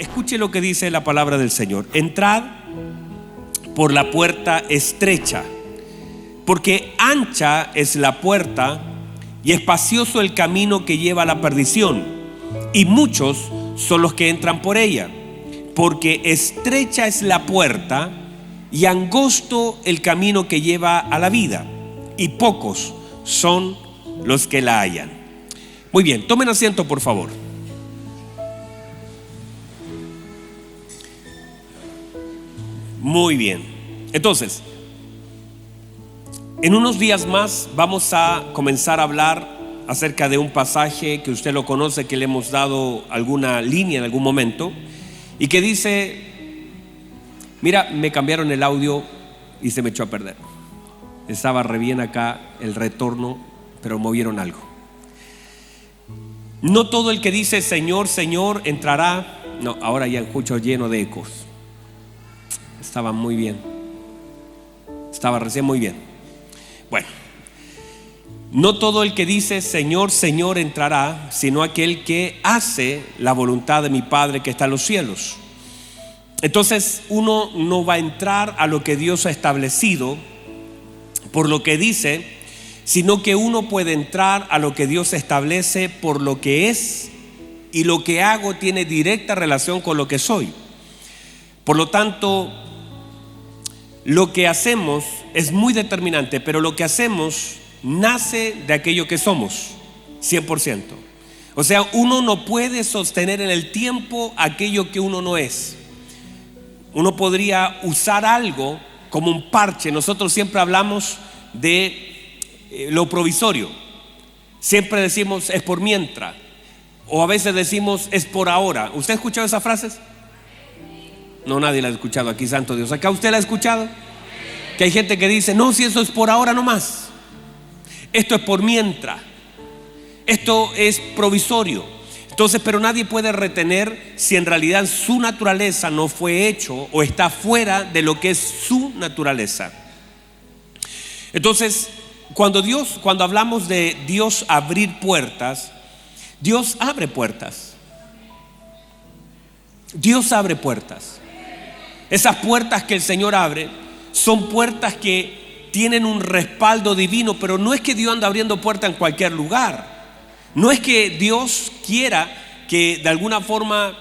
escuche lo que dice la palabra del Señor. Entrad por la puerta estrecha, porque ancha es la puerta y espacioso el camino que lleva a la perdición, y muchos son los que entran por ella. Porque estrecha es la puerta y angosto el camino que lleva a la vida, y pocos son los que la hallan. Muy bien, tomen asiento por favor. Muy bien. Entonces, en unos días más vamos a comenzar a hablar acerca de un pasaje que usted lo conoce, que le hemos dado alguna línea en algún momento, y que dice: mira, me cambiaron el audio y se me echó a perder. Estaba re bien acá el retorno, pero movieron algo. No todo el que dice Señor, Señor entrará. No, ahora ya escucho lleno de ecos. Estaba muy bien. Estaba recién muy bien. Bueno, no todo el que dice Señor, Señor entrará, sino aquel que hace la voluntad de mi Padre que está en los cielos. Entonces uno no va a entrar a lo que Dios ha establecido por lo que dice, sino que uno puede entrar a lo que Dios establece por lo que es, y lo que hago tiene directa relación con lo que soy. Por lo tanto, lo que hacemos es muy determinante, pero lo que hacemos nace de aquello que somos, 100%. O sea, uno no puede sostener en el tiempo aquello que uno no es. Uno podría usar algo como un parche. Nosotros siempre hablamos de lo provisorio. Siempre decimos es por mientras, o a veces decimos es por ahora. ¿Usted ha escuchado esas frases? No, nadie la ha escuchado aquí, santo Dios. ¿Acá usted la ha escuchado? Que hay gente que dice, no, si eso es por ahora nomás. Esto es por mientras. Esto es provisorio. Entonces, pero nadie puede retener si en realidad su naturaleza no fue hecho o está fuera de lo que es su naturaleza. Entonces, cuando hablamos de Dios abrir puertas, Dios abre puertas. Dios abre puertas. Esas puertas que el Señor abre son puertas que tienen un respaldo divino, pero no es que Dios anda abriendo puertas en cualquier lugar. No es que Dios quiera que de alguna forma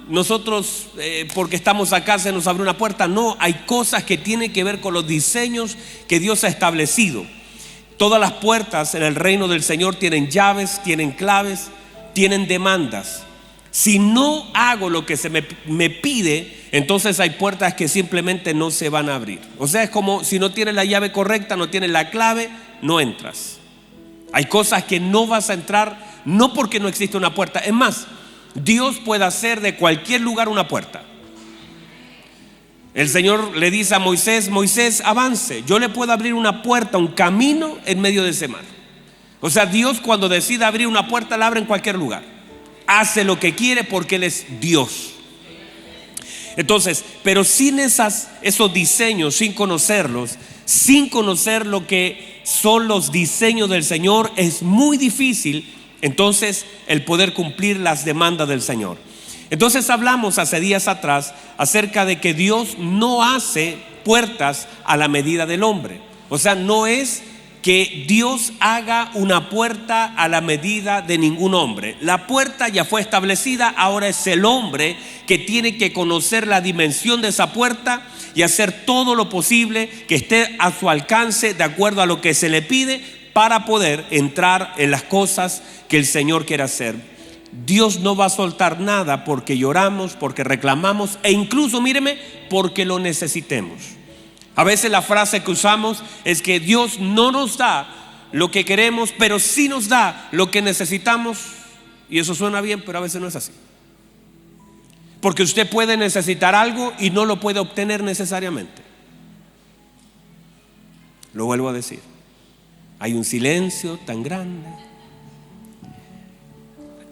nosotros, porque estamos acá, se nos abre una puerta. No, hay cosas que tienen que ver con los diseños que Dios ha establecido. Todas las puertas en el reino del Señor tienen llaves, tienen claves, tienen demandas. Si no hago lo que se me pide, entonces hay puertas que simplemente no se van a abrir. O sea, es como si no tienes la llave correcta, no tienes la clave, no entras. Hay cosas que no vas a entrar, no porque no existe una puerta. Es más, Dios puede hacer de cualquier lugar una puerta. El Señor le dice a Moisés: Moisés, avance, yo le puedo abrir una puerta, un camino en medio de ese mar. O sea, Dios cuando decide abrir una puerta, la abre en cualquier lugar. Hace lo que quiere porque Él es Dios. Entonces, pero sin esos diseños, sin conocerlos, sin conocer lo que son los diseños del Señor, es muy difícil entonces el poder cumplir las demandas del Señor. Entonces hablamos hace días atrás acerca de que Dios no hace puertas a la medida del hombre. O sea, no es que Dios haga una puerta a la medida de ningún hombre. La puerta ya fue establecida, ahora es el hombre que tiene que conocer la dimensión de esa puerta y hacer todo lo posible que esté a su alcance de acuerdo a lo que se le pide para poder entrar en las cosas que el Señor quiere hacer. Dios no va a soltar nada porque lloramos, porque reclamamos e incluso, míreme, porque lo necesitemos. A veces la frase que usamos es que Dios no nos da lo que queremos, pero sí nos da lo que necesitamos. Y eso suena bien, pero a veces no es así. Porque usted puede necesitar algo y no lo puede obtener necesariamente. Lo vuelvo a decir. Hay un silencio tan grande.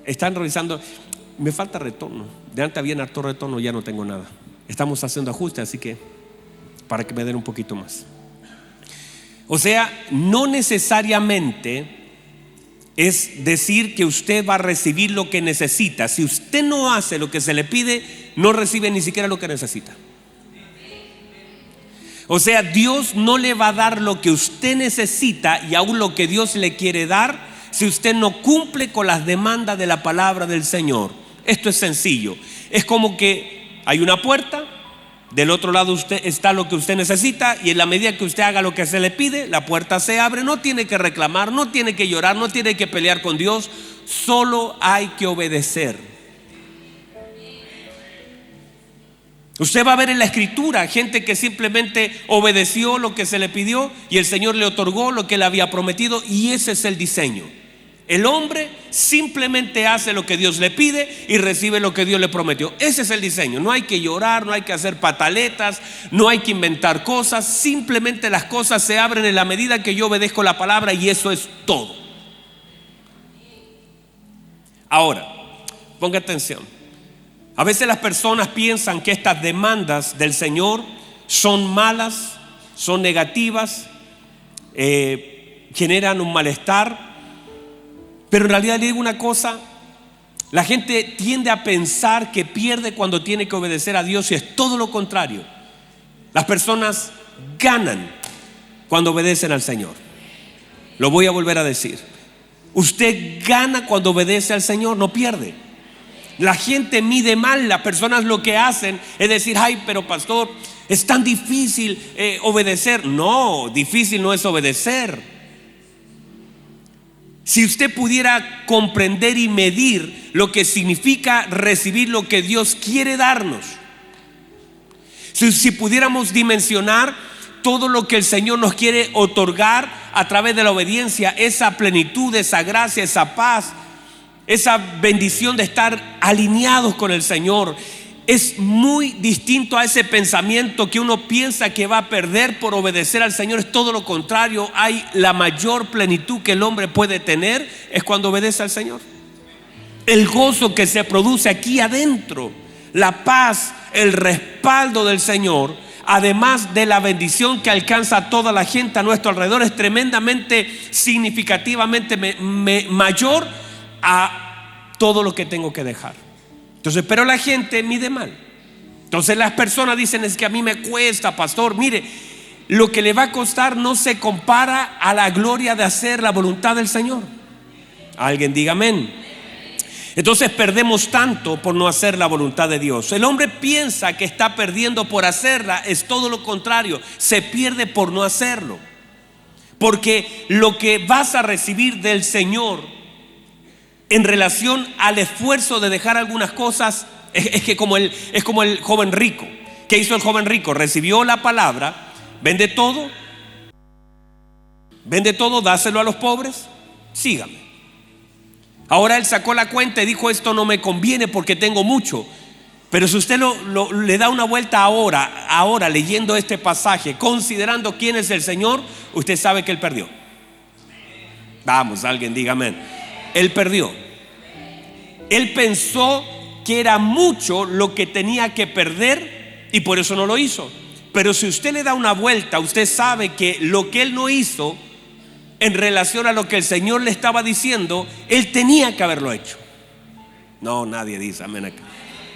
Están revisando. Me falta retorno. De antes había harto retorno, ya no tengo nada. Estamos haciendo ajustes, así que para que me den un poquito más. O sea, no necesariamente es decir que usted va a recibir lo que necesita. Si usted no hace lo que se le pide, no recibe ni siquiera lo que necesita. O sea, Dios no le va a dar lo que usted necesita y aún lo que Dios le quiere dar si usted no cumple con las demandas de la palabra del Señor. Esto es sencillo. Es como que hay una puerta, del otro lado usted está lo que usted necesita, y en la medida que usted haga lo que se le pide, la puerta se abre. No tiene que reclamar, no tiene que llorar, no tiene que pelear con Dios, solo hay que obedecer. Usted va a ver en la Escritura gente que simplemente obedeció lo que se le pidió y el Señor le otorgó lo que le había prometido, y ese es el diseño. El hombre simplemente hace lo que Dios le pide y recibe lo que Dios le prometió. Ese es el diseño. No hay que llorar, no hay que hacer pataletas, no hay que inventar cosas. Simplemente las cosas se abren en la medida que yo obedezco la palabra, y eso es todo. Ahora, ponga atención. A veces las personas piensan que estas demandas del Señor son malas, son negativas, generan un malestar. Pero en realidad le digo una cosa: la gente tiende a pensar que pierde cuando tiene que obedecer a Dios, y es todo lo contrario. Las personas ganan cuando obedecen al Señor. Lo voy a volver a decir. Usted gana cuando obedece al Señor, no pierde. La gente mide mal. Las personas lo que hacen es decir: ay, pero pastor, es tan difícil obedecer. No, difícil no es obedecer. Si usted pudiera comprender y medir lo que significa recibir lo que Dios quiere darnos, si pudiéramos dimensionar todo lo que el Señor nos quiere otorgar a través de la obediencia, esa plenitud, esa gracia, esa paz, esa bendición de estar alineados con el Señor, es muy distinto a ese pensamiento que uno piensa que va a perder por obedecer al Señor. Es todo lo contrario. Hay la mayor plenitud que el hombre puede tener es cuando obedece al Señor. El gozo que se produce aquí adentro, la paz, el respaldo del Señor, además de la bendición que alcanza a toda la gente a nuestro alrededor, es tremendamente, significativamente mayor a todo lo que tengo que dejar. Entonces, pero la gente mide mal. Entonces las personas dicen: es que a mí me cuesta, pastor. Mire, lo que le va a costar no se compara a la gloria de hacer la voluntad del Señor. Alguien diga amén. Entonces perdemos tanto por no hacer la voluntad de Dios. El hombre piensa que está perdiendo por hacerla. Es todo lo contrario. Se pierde por no hacerlo. Porque lo que vas a recibir del Señor en relación al esfuerzo de dejar algunas cosas es como el joven rico. ¿Qué hizo el joven rico? Recibió la palabra, vende todo, dáselo a los pobres, sígame. Ahora él sacó la cuenta y dijo: esto no me conviene porque tengo mucho. Pero si usted le da una vuelta ahora leyendo este pasaje, considerando quién es el Señor, usted sabe que él perdió. Vamos, alguien diga amén. Él perdió. Él pensó que era mucho lo que tenía que perder y por eso no lo hizo. Pero si usted le da una vuelta, usted sabe que lo que él no hizo en relación a lo que el Señor le estaba diciendo, él tenía que haberlo hecho. No, nadie dice amén acá.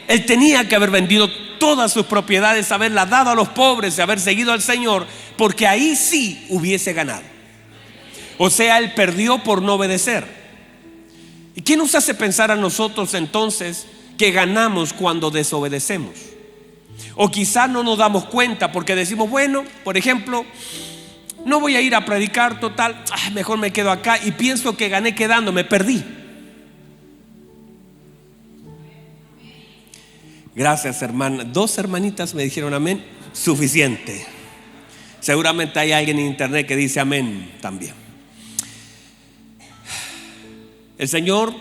Él tenía que haber vendido todas sus propiedades, haberlas dado a los pobres y haber seguido al Señor, porque ahí sí hubiese ganado. O sea, él perdió por no obedecer. ¿Y qué nos hace pensar a nosotros entonces que ganamos cuando desobedecemos? O quizás no nos damos cuenta porque decimos: bueno, por ejemplo, no voy a ir a predicar, total, mejor me quedo acá, y pienso que gané quedándome, perdí. Gracias, hermana. 2 hermanitas me dijeron amén. Suficiente. Seguramente hay alguien en internet que dice amén también. El Señor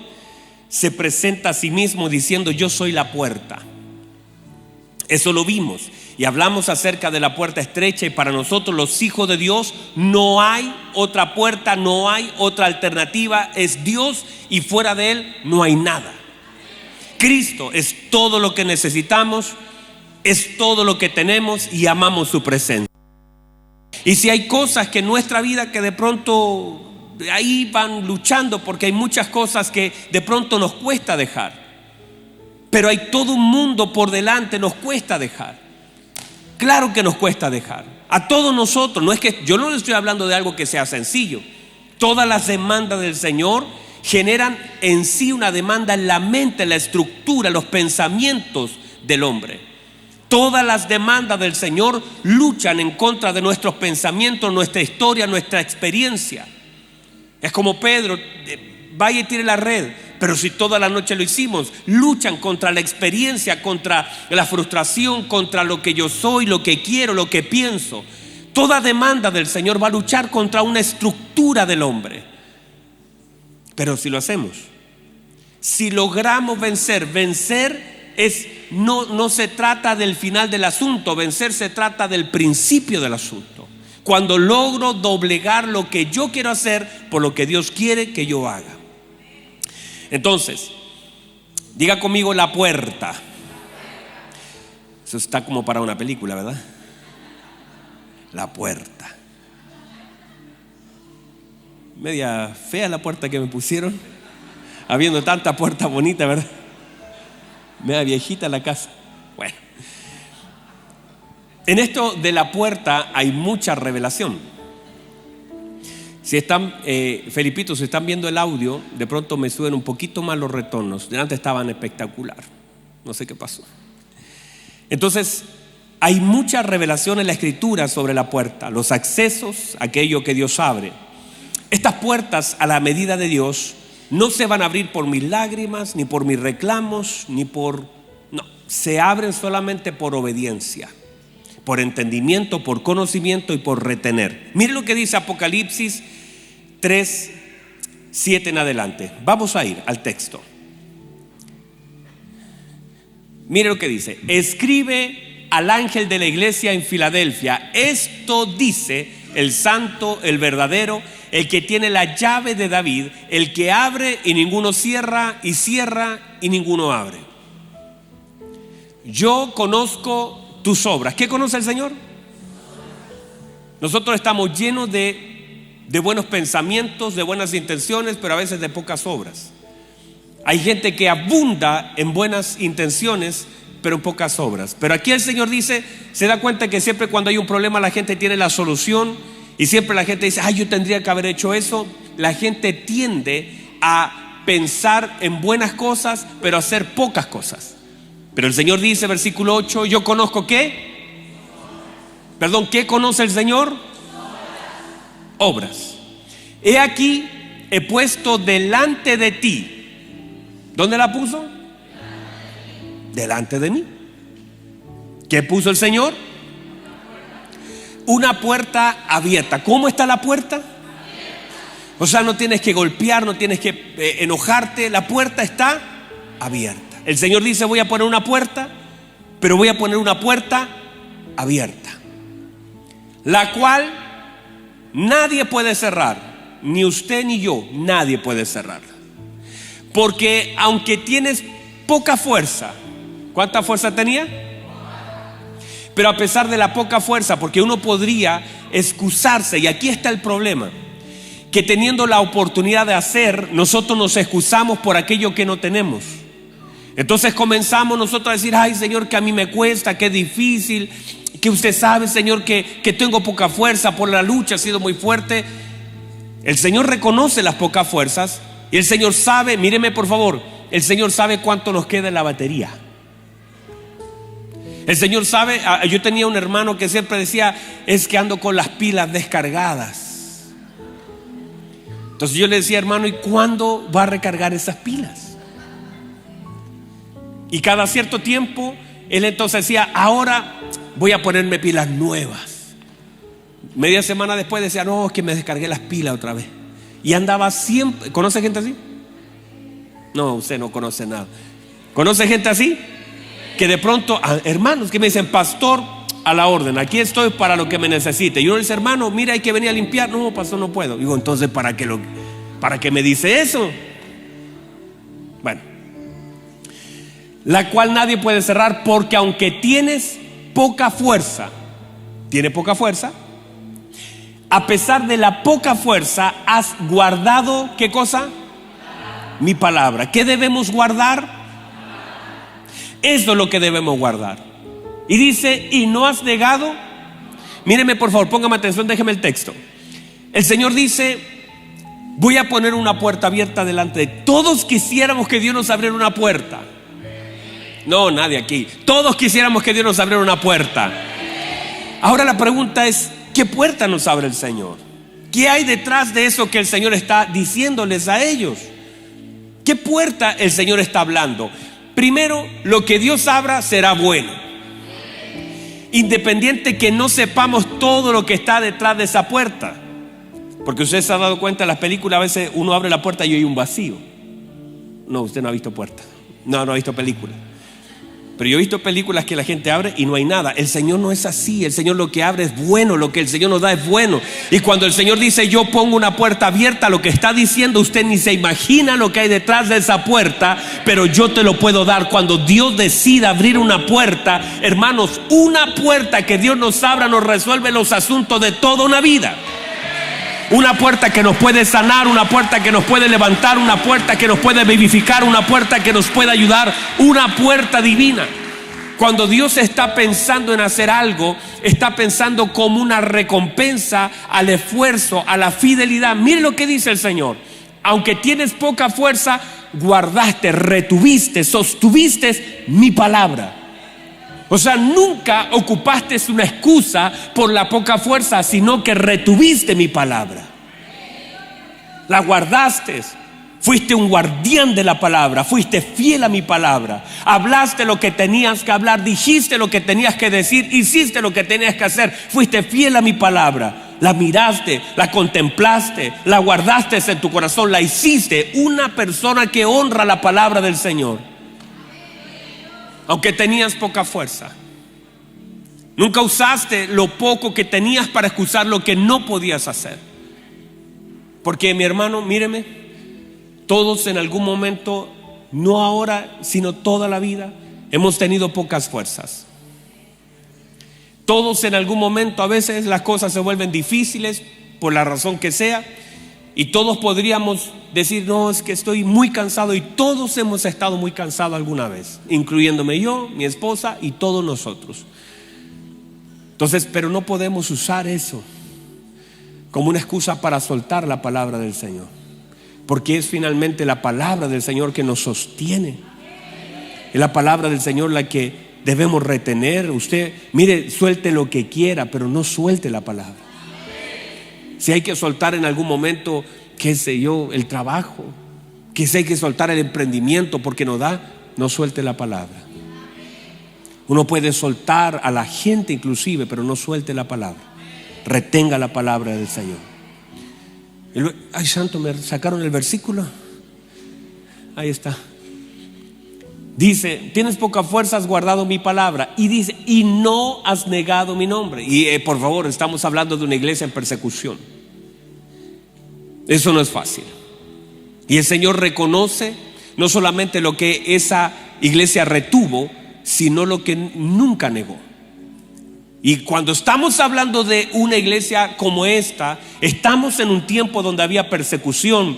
se presenta a sí mismo diciendo: yo soy la puerta. Eso lo vimos y hablamos acerca de la puerta estrecha, y para nosotros los hijos de Dios no hay otra puerta, no hay otra alternativa. Es Dios y fuera de Él no hay nada. Cristo es todo lo que necesitamos, es todo lo que tenemos, y amamos su presencia. Y si hay cosas que en nuestra vida que de pronto ahí van luchando porque hay muchas cosas que de pronto nos cuesta dejar. Pero hay todo un mundo por delante, nos cuesta dejar. Claro que nos cuesta dejar. A todos nosotros, no es que yo no le estoy hablando de algo que sea sencillo. Todas las demandas del Señor generan en sí una demanda en la mente, en la estructura, los pensamientos del hombre. Todas las demandas del Señor luchan en contra de nuestros pensamientos, nuestra historia, nuestra experiencia. Es como Pedro, vaya y tire la red, pero si toda la noche lo hicimos. Luchan contra la experiencia, contra la frustración, contra lo que yo soy, lo que quiero, lo que pienso. Toda demanda del Señor va a luchar contra una estructura del hombre. Pero si lo hacemos, si logramos vencer no se trata del final del asunto, vencer se trata del principio del asunto. Cuando logro doblegar lo que yo quiero hacer por lo que Dios quiere que yo haga. Entonces, diga conmigo la puerta. Eso está como para una película, ¿verdad? La puerta. Media fea la puerta que me pusieron, habiendo tanta puerta bonita, ¿verdad? Media viejita la casa. Bueno, en esto de la puerta hay mucha revelación. Si están, Felipitos, si están viendo el audio, de pronto me suben un poquito más los retornos. De antes estaban espectacular. No sé qué pasó. Entonces, hay mucha revelación en la Escritura sobre la puerta, los accesos, aquello que Dios abre. Estas puertas, a la medida de Dios, no se van a abrir por mis lágrimas, ni por mis reclamos, no, se abren solamente por obediencia, por entendimiento, por conocimiento y por retener. Mire lo que dice Apocalipsis 3:7 en adelante. Vamos a ir al texto. Mire lo que dice: escribe al ángel de la iglesia en Filadelfia, esto dice el santo, el verdadero, el que tiene la llave de David, el que abre y ninguno cierra, y cierra y ninguno abre. Yo conozco tus obras. ¿Qué conoce el Señor? Nosotros estamos llenos de buenos pensamientos, de buenas intenciones, pero a veces de pocas obras. Hay gente que abunda en buenas intenciones, pero en pocas obras. Pero aquí el Señor dice, se da cuenta que siempre cuando hay un problema la gente tiene la solución. Y siempre la gente dice, yo tendría que haber hecho eso. La gente tiende a pensar en buenas cosas, pero a hacer pocas cosas. Pero el Señor dice, versículo 8, yo conozco ¿qué? Perdón, ¿qué conoce el Señor? Obras. He aquí, he puesto delante de ti. ¿Dónde la puso? Delante de mí. ¿Qué puso el Señor? Una puerta abierta. ¿Cómo está la puerta? O sea, no tienes que golpear, no tienes que enojarte. La puerta está abierta. El Señor dice, voy a poner una puerta, pero voy a poner una puerta abierta, la cual nadie puede cerrar, ni usted ni yo, nadie puede cerrarla. Porque aunque tienes poca fuerza, ¿cuánta fuerza tenía? Pero a pesar de la poca fuerza, porque uno podría excusarse, y aquí está el problema, que teniendo la oportunidad de hacer, nosotros nos excusamos por aquello que no tenemos. Entonces comenzamos nosotros a decir, ay Señor, que a mí me cuesta, que es difícil, que usted sabe, Señor, que tengo poca fuerza, por la lucha ha sido muy fuerte. El Señor reconoce las pocas fuerzas y el Señor sabe, míreme por favor, el Señor sabe cuánto nos queda en la batería. El Señor sabe. Yo tenía un hermano que siempre decía, es que ando con las pilas descargadas. Entonces yo le decía, hermano, ¿y cuándo va a recargar esas pilas? Y cada cierto tiempo él entonces decía, ahora voy a ponerme pilas nuevas. Media semana después decía, no, es que me descargué las pilas otra vez. Y andaba siempre. ¿Conoce gente así? No, usted no conoce nada. ¿Conoce gente así? Que de pronto, hermanos que me dicen, pastor, a la orden, aquí estoy para lo que me necesite. Y uno dice, hermano, mira, hay que venir a limpiar. No, pastor, no puedo. Digo, entonces, ¿para qué me dice eso? Bueno, la cual nadie puede cerrar, porque aunque tienes poca fuerza, tiene poca fuerza, a pesar de la poca fuerza, has guardado, ¿qué cosa? Mi palabra. ¿Qué debemos guardar? Eso es lo que debemos guardar. Y dice, y no has negado. Míreme por favor, póngame atención, déjeme el texto. El Señor dice, voy a poner una puerta abierta delante de todos. Quisiéramos que Dios nos abriera una puerta. No, nadie aquí. Todos quisiéramos que Dios nos abriera una puerta. Ahora la pregunta es, ¿qué puerta nos abre el Señor? ¿Qué hay detrás de eso que el Señor está diciéndoles a ellos? ¿Qué puerta el Señor está hablando? Primero, lo que Dios abra será bueno, independiente que no sepamos todo lo que está detrás de esa puerta. Porque usted se ha dado cuenta en las películas, a veces uno abre la puerta y hay un vacío. No, usted no ha visto puerta. No ha visto películas. Pero yo he visto películas que la gente abre y no hay nada. El Señor no es así. El Señor lo que abre es bueno. Lo que el Señor nos da es bueno. Y cuando el Señor dice, yo pongo una puerta abierta, lo que está diciendo, usted ni se imagina lo que hay detrás de esa puerta, pero yo te lo puedo dar. Cuando Dios decida abrir una puerta, hermanos, una puerta que Dios nos abra nos resuelve los asuntos de toda una vida. Una puerta que nos puede sanar, una puerta que nos puede levantar, una puerta que nos puede vivificar, una puerta que nos puede ayudar, una puerta divina. Cuando Dios está pensando en hacer algo, está pensando como una recompensa al esfuerzo, a la fidelidad. Mire lo que dice el Señor: aunque tienes poca fuerza, guardaste, retuviste, sostuviste mi palabra. O sea, nunca ocupaste una excusa por la poca fuerza, sino que retuviste mi palabra. La guardaste. Fuiste un guardián de la palabra. Fuiste fiel a mi palabra. Hablaste lo que tenías que hablar. Dijiste lo que tenías que decir. Hiciste lo que tenías que hacer. Fuiste fiel a mi palabra. La miraste, la contemplaste, la guardaste en tu corazón. La hiciste una persona que honra la palabra del Señor. Aunque tenías poca fuerza, nunca usaste lo poco que tenías para excusar lo que no podías hacer. Porque mi hermano, míreme, todos en algún momento, no ahora, sino toda la vida, hemos tenido pocas fuerzas. Todos en algún momento, a veces las cosas se vuelven difíciles por la razón que sea, y todos podríamos decir, no, es que estoy muy cansado. Y todos hemos estado muy cansados alguna vez, incluyéndome yo, mi esposa y todos nosotros. Entonces, pero no podemos usar eso como una excusa para soltar la palabra del Señor, porque es finalmente la palabra del Señor que nos sostiene. Es la palabra del Señor la que debemos retener. Usted, mire, suelte lo que quiera, pero no suelte la palabra. Si hay que soltar en algún momento, qué sé yo, el trabajo, que si hay que soltar el emprendimiento porque no da, no suelte la palabra. Uno puede soltar a la gente inclusive, pero no suelte la palabra. Retenga la palabra del Señor. Ay, santo, me sacaron el versículo. Ahí está. Dice, tienes poca fuerza, has guardado mi palabra. Y dice, y no has negado mi nombre. Y por favor, estamos hablando de una iglesia en persecución. Eso no es fácil. Y el Señor reconoce no solamente lo que esa iglesia retuvo, sino lo que nunca negó. Y cuando estamos hablando de una iglesia como esta, estamos en un tiempo donde había persecución,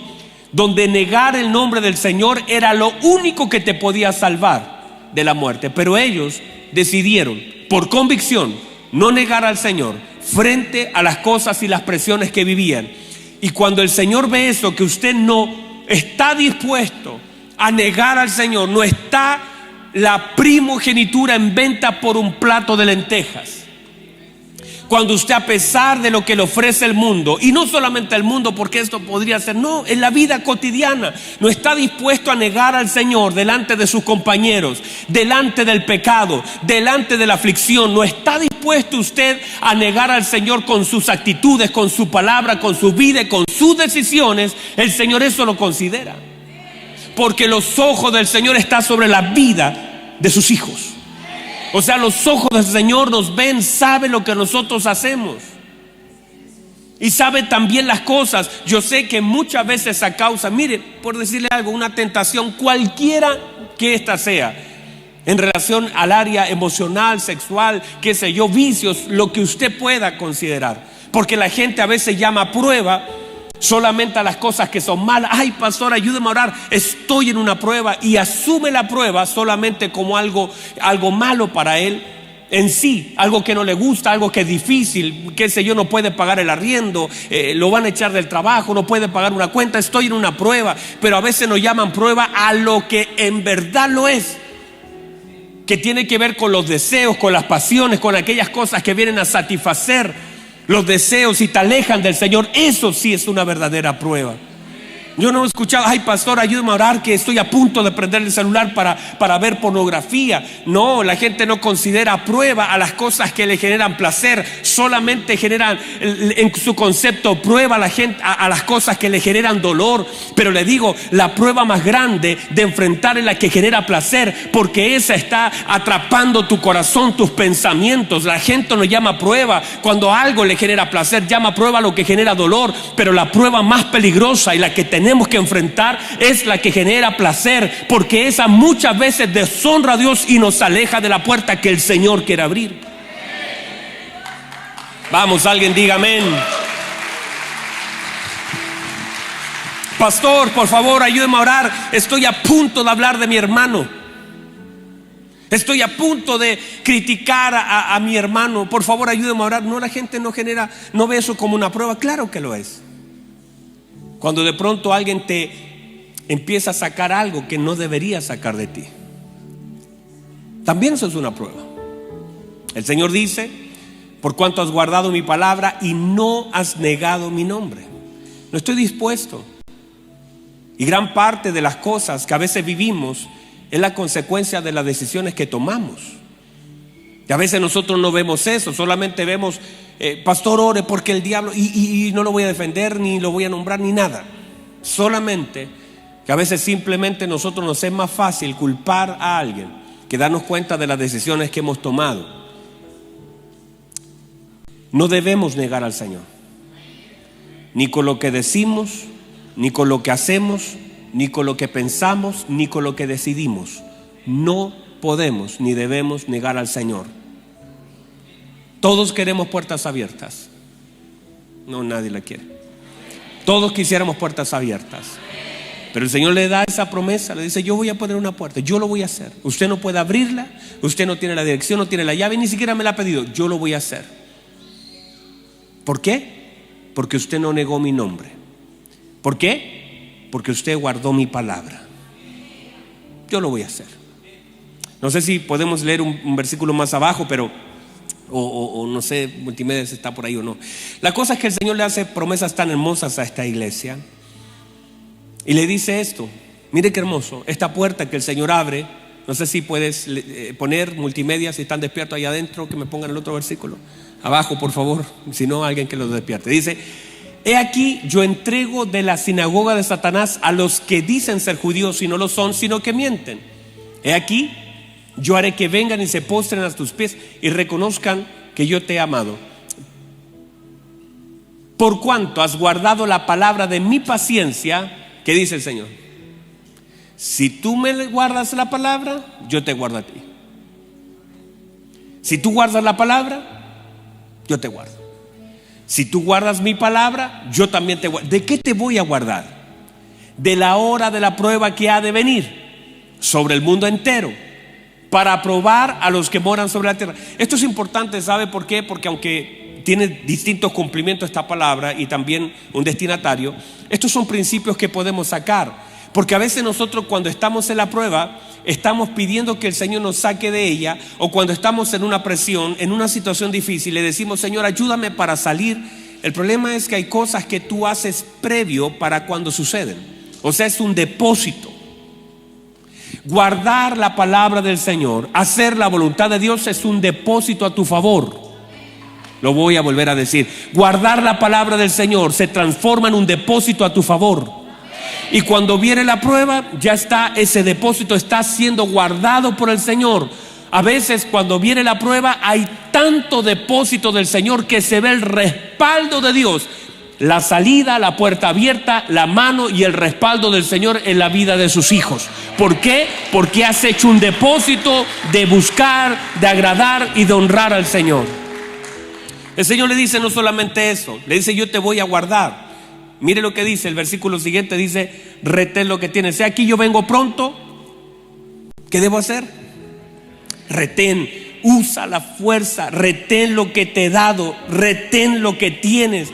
donde negar el nombre del Señor era lo único que te podía salvar de la muerte. Pero ellos decidieron, por convicción, no negar al Señor frente a las cosas y las presiones que vivían. Y cuando el Señor ve eso, que usted no está dispuesto a negar al Señor, no está la primogenitura en venta por un plato de lentejas. Cuando usted, a pesar de lo que le ofrece el mundo, y no solamente el mundo, porque esto podría ser, no, en la vida cotidiana, no está dispuesto a negar al Señor delante de sus compañeros, delante del pecado, delante de la aflicción, no está dispuesto usted a negar al Señor con sus actitudes, con su palabra, con su vida y con sus decisiones, el Señor eso lo considera. Porque los ojos del Señor están sobre la vida de sus hijos. O sea, los ojos del Señor nos ven, sabe lo que nosotros hacemos y sabe también las cosas. Yo sé que muchas veces a causa, mire, por decirle algo, una tentación cualquiera que ésta sea, en relación al área emocional, sexual, qué sé yo, vicios, lo que usted pueda considerar. Porque la gente a veces llama prueba solamente a las cosas que son malas. Ay, pastor, ayúdeme a orar, estoy en una prueba, y asume la prueba solamente como algo malo para él en sí, algo que no le gusta, algo que es difícil, qué sé yo, no puede pagar el arriendo, lo van a echar del trabajo, no puede pagar una cuenta, estoy en una prueba. Pero a veces nos llaman prueba a lo que en verdad lo es, que tiene que ver con los deseos, con las pasiones, con aquellas cosas que vienen a satisfacer los deseos y te alejan del Señor. Eso sí es una verdadera prueba. Yo no he escuchado, ay, pastor, ayúdame a orar que estoy a punto de prender el celular para ver pornografía. No, la gente no considera prueba a las cosas que le generan placer. Solamente generan en su concepto prueba a la gente a las cosas que le generan dolor. Pero le digo, la prueba más grande de enfrentar es la que genera placer, porque esa está atrapando tu corazón, tus pensamientos. La gente no llama prueba cuando algo le genera placer, llama prueba a lo que genera dolor. Pero la prueba más peligrosa y la que tenemos que enfrentar es la que genera placer, porque esa muchas veces deshonra a Dios y nos aleja de la puerta que el Señor quiere abrir. Vamos, alguien diga amén. Pastor, por favor, ayúdeme a orar, estoy a punto de hablar de mi hermano, estoy a punto de criticar a mi hermano, por favor ayúdeme a orar. No, la gente no ve eso como una prueba. Claro que lo es. Cuando de pronto alguien te empieza a sacar algo que no debería sacar de ti, también eso es una prueba. El Señor dice: por cuanto has guardado mi palabra y no has negado mi nombre. No estoy dispuesto. Y gran parte de las cosas que a veces vivimos es la consecuencia de las decisiones que tomamos. Y a veces nosotros no vemos eso, solamente vemos, pastor, ore porque el diablo, y no lo voy a defender, ni lo voy a nombrar, ni nada. Solamente que a veces simplemente nosotros nos es más fácil culpar a alguien que darnos cuenta de las decisiones que hemos tomado. No debemos negar al Señor, ni con lo que decimos, ni con lo que hacemos, ni con lo que pensamos, ni con lo que decidimos. No podemos ni debemos negar al Señor. Todos queremos puertas abiertas. No, nadie la quiere. Todos quisiéramos puertas abiertas, pero el Señor le da esa promesa, le dice: yo voy a poner una puerta, yo lo voy a hacer. Usted no puede abrirla, usted no tiene la dirección, no tiene la llave, ni siquiera me la ha pedido. Yo lo voy a hacer. ¿Por qué? Porque usted no negó mi nombre. ¿Por qué? Porque usted guardó mi palabra. Yo lo voy a hacer. No sé si podemos leer un versículo más abajo, pero o no sé, multimedia si está por ahí o no. La cosa es que el Señor le hace promesas tan hermosas a esta iglesia y le dice esto: mire qué hermoso, esta puerta que el Señor abre. No sé si puedes poner multimedia, si están despiertos ahí adentro, que me pongan el otro versículo abajo, por favor, si no, alguien que los despierte. Dice: he aquí, yo entrego de la sinagoga de Satanás a los que dicen ser judíos y no lo son, sino que mienten. He aquí, yo haré que vengan y se postren a tus pies y reconozcan que yo te he amado. Por cuanto has guardado la palabra de mi paciencia, ¿qué dice el Señor? Si tú me guardas la palabra, yo te guardo a ti. Si tú guardas la palabra, yo te guardo. Si tú guardas mi palabra, yo también te guardo. ¿De qué te voy a guardar? De la hora de la prueba que ha de venir sobre el mundo entero, para probar a los que moran sobre la tierra. Esto es importante, ¿sabe por qué? Porque aunque tiene distintos cumplimientos esta palabra y también un destinatario, estos son principios que podemos sacar. Porque a veces nosotros, cuando estamos en la prueba, estamos pidiendo que el Señor nos saque de ella, o cuando estamos en una presión, en una situación difícil, le decimos: Señor, ayúdame para salir. El problema es que hay cosas que tú haces previo para cuando suceden. O sea, es un depósito. Guardar la palabra del Señor, hacer la voluntad de Dios, es un depósito a tu favor. Lo voy a volver a decir: guardar la palabra del Señor se transforma en un depósito a tu favor. Y cuando viene la prueba, ya está, ese depósito está siendo guardado por el Señor. A veces cuando viene la prueba hay tanto depósito del Señor que se ve el respaldo de Dios, la salida, la puerta abierta, la mano y el respaldo del Señor en la vida de sus hijos. ¿Por qué? Porque has hecho un depósito de buscar, de agradar y de honrar al Señor. El Señor le dice no solamente eso, le dice yo te voy a guardar. Mire lo que dice el versículo siguiente, dice retén lo que tienes. Aquí yo vengo pronto. ¿Qué debo hacer? Retén, usa la fuerza, retén lo que te he dado, retén lo que tienes.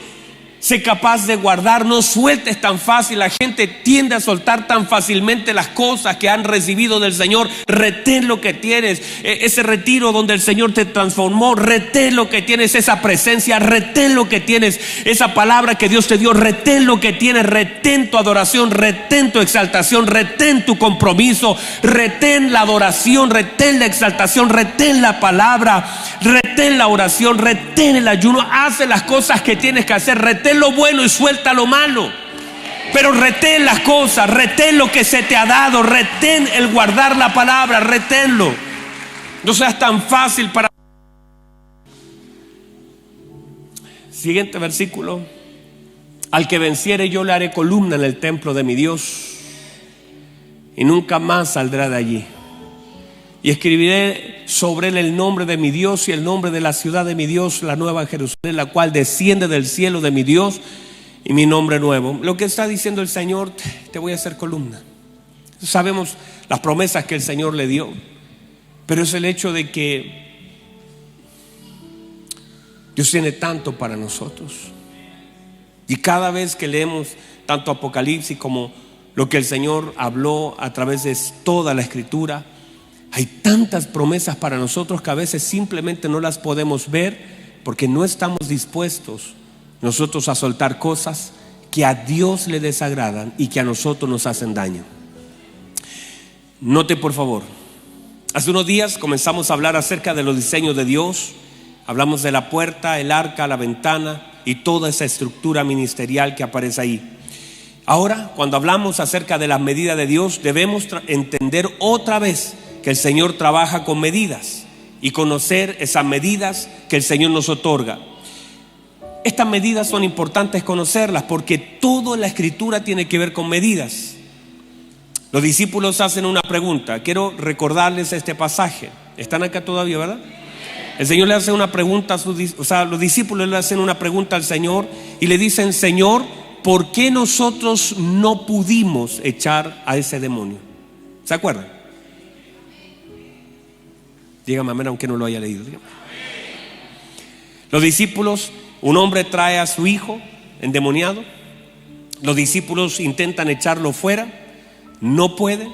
Sé capaz de guardar, no sueltes tan fácil. La gente tiende a soltar tan fácilmente las cosas que han recibido del Señor. Retén lo que tienes, ese retiro donde el Señor te transformó, retén lo que tienes, esa presencia, retén lo que tienes, esa palabra que Dios te dio, retén lo que tienes, retén tu adoración, retén tu exaltación, retén tu compromiso, retén la adoración, retén la exaltación, retén la palabra, retén la oración, retén el ayuno, haz las cosas que tienes que hacer, retén lo bueno y suelta lo malo. Pero retén las cosas, retén lo que se te ha dado, retén el guardar la palabra, reténlo. No seas tan fácil para... Siguiente versículo. Al que venciere yo le haré columna en el templo de mi Dios y nunca más saldrá de allí. Y escribiré sobre él el nombre de mi Dios y el nombre de la ciudad de mi Dios, la nueva Jerusalén, la cual desciende del cielo de mi Dios, y mi nombre nuevo. Lo que está diciendo el Señor, te voy a hacer columna. Sabemos las promesas que el Señor le dio, pero es el hecho de que Dios tiene tanto para nosotros. Y cada vez que leemos tanto Apocalipsis como lo que el Señor habló a través de toda la Escritura, hay tantas promesas para nosotros que a veces simplemente no las podemos ver porque no estamos dispuestos nosotros a soltar cosas que a Dios le desagradan y que a nosotros nos hacen daño. Note por favor, hace unos días comenzamos a hablar acerca de los diseños de Dios. Hablamos de la puerta, el arca, la ventana y toda esa estructura ministerial que aparece ahí. Ahora, cuando hablamos acerca de las medidas de Dios, debemos entender otra vez que el Señor trabaja con medidas y conocer esas medidas que el Señor nos otorga. Estas medidas son importantes conocerlas porque toda la Escritura tiene que ver con medidas. Los discípulos hacen una pregunta. Quiero recordarles este pasaje. ¿Están acá todavía, verdad? El Señor le hace una pregunta a los discípulos le hacen una pregunta al Señor y le dicen: Señor, ¿por qué nosotros no pudimos echar a ese demonio? ¿Se acuerdan? Dígame amén, aunque no lo haya leído. Dígame. Los discípulos, un hombre trae a su hijo endemoniado. Los discípulos intentan echarlo fuera, no pueden.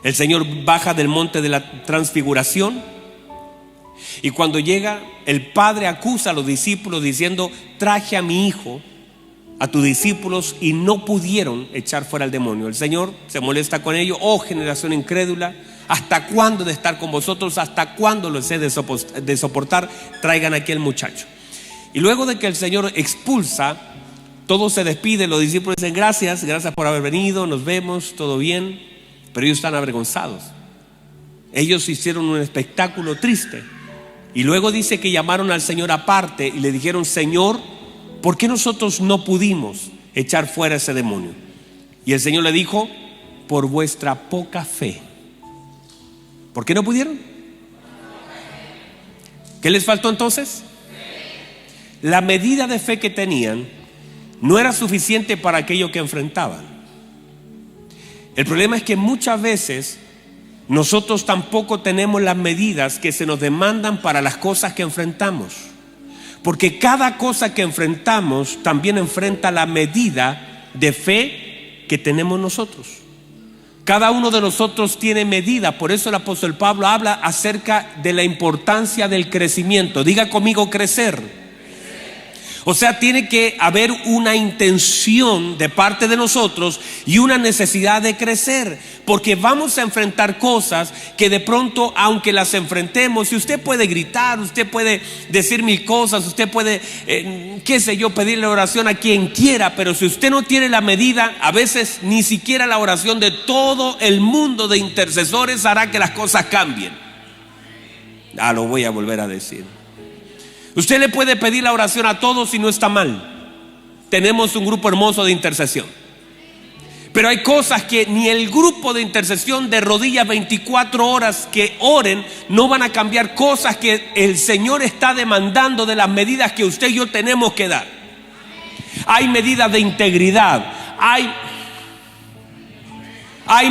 El Señor baja del monte de la transfiguración y cuando llega, el padre acusa a los discípulos diciendo: traje a mi hijo, a tus discípulos, y no pudieron echar fuera al demonio. El Señor se molesta con ellos: oh generación incrédula, ¿hasta cuándo de estar con vosotros? ¿Hasta cuándo los he de soportar? Traigan aquí al muchacho. Y luego de que el Señor expulsa, todos se despiden. Los discípulos dicen: gracias por haber venido, nos vemos, todo bien. Pero ellos están avergonzados. Ellos hicieron un espectáculo triste. Y luego dice que llamaron al Señor aparte y le dijeron: Señor, ¿por qué nosotros no pudimos echar fuera ese demonio? Y el Señor le dijo: por vuestra poca fe. ¿Por qué no pudieron? ¿Qué les faltó entonces? La medida de fe que tenían no era suficiente para aquello que enfrentaban. El problema es que muchas veces nosotros tampoco tenemos las medidas que se nos demandan para las cosas que enfrentamos. Porque cada cosa que enfrentamos también enfrenta la medida de fe que tenemos nosotros. Cada uno de nosotros tiene medida. Por eso el apóstol Pablo habla acerca de la importancia del crecimiento. Diga conmigo: crecer. O sea, tiene que haber una intención de parte de nosotros y una necesidad de crecer, porque vamos a enfrentar cosas que de pronto, aunque las enfrentemos, y usted puede gritar, usted puede decir mil cosas, usted puede, pedirle oración a quien quiera, pero si usted no tiene la medida, a veces ni siquiera la oración de todo el mundo de intercesores hará que las cosas cambien. Lo voy a volver a decir. Usted le puede pedir la oración a todos y no está mal. Tenemos un grupo hermoso de intercesión. Pero hay cosas que ni el grupo de intercesión de rodillas 24 horas que oren no van a cambiar, cosas que el Señor está demandando de las medidas que usted y yo tenemos que dar. Hay medidas de integridad, hay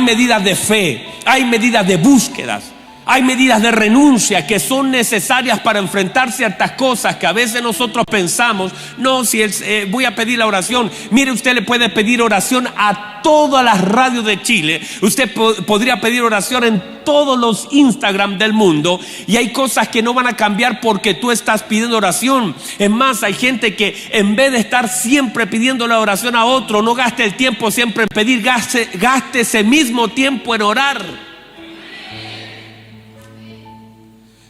medidas de fe, hay medidas de búsquedas, hay medidas de renuncia que son necesarias para enfrentar ciertas cosas que a veces nosotros pensamos, no, si voy a pedir la oración. Mire, usted le puede pedir oración a todas las radios de Chile. Usted podría pedir oración en todos los Instagram del mundo, y hay cosas que no van a cambiar porque tú estás pidiendo oración. Es más, hay gente que en vez de estar siempre pidiendo la oración a otro, no gaste el tiempo siempre en pedir, gaste ese mismo tiempo en orar.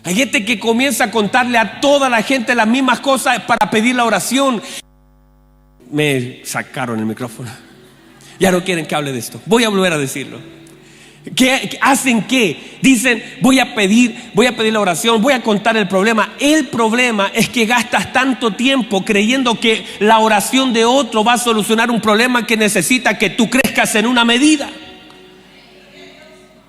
Hay gente que comienza a contarle a toda la gente las mismas cosas para pedir la oración. Me sacaron el micrófono. Ya no quieren que hable de esto. Voy a volver a decirlo. ¿Qué hacen? ¿Qué? Dicen, voy a pedir la oración, voy a contar el problema. El problema es que gastas tanto tiempo creyendo que la oración de otro va a solucionar un problema que necesita que tú crezcas en una medida.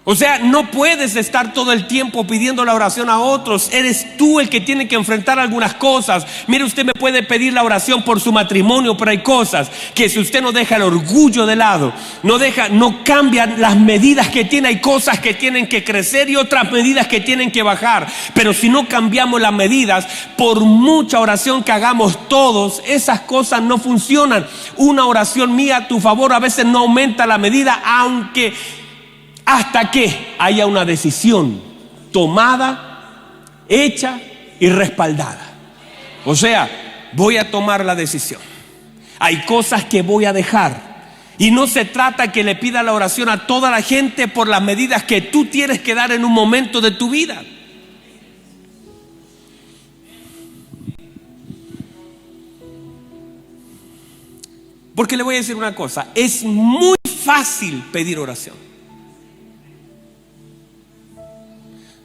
O sea, no puedes estar todo el tiempo pidiendo la oración a otros. Eres tú el que tiene que enfrentar algunas cosas. Mire, usted me puede pedir la oración por su matrimonio, pero hay cosas que si usted no deja el orgullo de lado, no cambian las medidas que tiene. Hay cosas que tienen que crecer y otras medidas que tienen que bajar. Pero si no cambiamos las medidas, por mucha oración que hagamos todos, esas cosas no funcionan. Una oración mía a tu favor a veces no aumenta la medida, hasta que haya una decisión tomada, hecha y respaldada. O sea, voy a tomar la decisión. Hay cosas que voy a dejar. Y no se trata que le pida la oración a toda la gente por las medidas que tú tienes que dar en un momento de tu vida. Porque le voy a decir una cosa, es muy fácil pedir oración.